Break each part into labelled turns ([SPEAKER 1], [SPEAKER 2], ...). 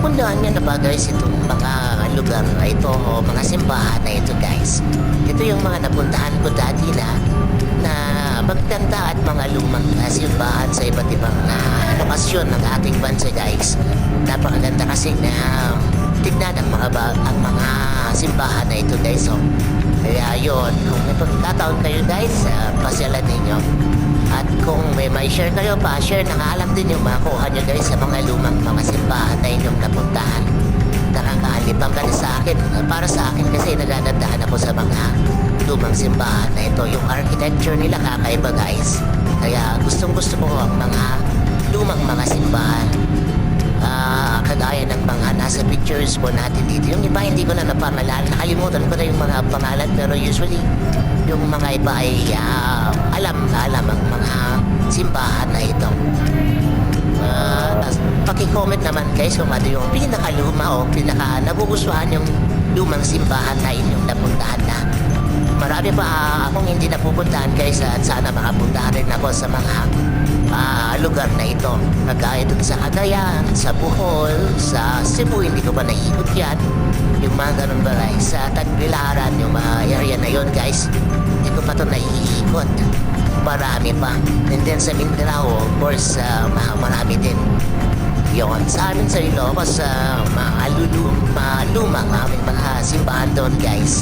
[SPEAKER 1] napuntahan nyo na ba guys itong mga lugar na ito o mga simbahan na ito guys? Ito yung mga napuntahan ko dati na magtanda at mga lumang simbahan sa iba't ibang lokasyon ng ating bansa guys. Napakaganda kasi na tignan ang mga simbahan na ito guys. Oh. Kaya yun, kung may pagkataon kayo guys, pasyalan ninyo. At kung may share kayo, pa-share na alam din yung makuha nyo guys sa mga lumang mga simbahan na inyong napuntahan. Nakakaalibang ka sa akin. Para sa akin kasi nagagandaan ako sa mga lumang simbahan na ito. Yung architecture nila kakaiba guys. Kaya gustong gusto ko ang mga lumang mga simbahan. Kagaya ng mga nasa pictures po natin dito. Yung iba hindi ko na napangalan. Nakalimutan ko na yung mga pangalan pero usually yung mga iba ay alam ang mga simbahan na ito. Paki-comment naman guys kung ano yung pinakaluma o nagugustuhan yung lumang simbahan na inyong napuntahan na. Marami pa akong hindi napupuntahan guys at sana makapuntahan rin ako sa mga lugar na ito. Kagaya dun sa Cagayan, sa Bohol, sa Cebu, hindi ko pa naikot yan. Yung mga ganun ba guys, sa Tagbilaran, yung mga area na yon guys, hindi ko pa ito naiikot. Marami pa. And then sa Mindanao, of course, marami din. Yun, sa amin sa Ilocos, lumang aming mga simbahan doon guys.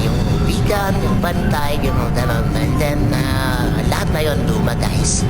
[SPEAKER 1] Yung Bigan, yung Bantay, yung gano'n. And then, lahat na yon luma guys.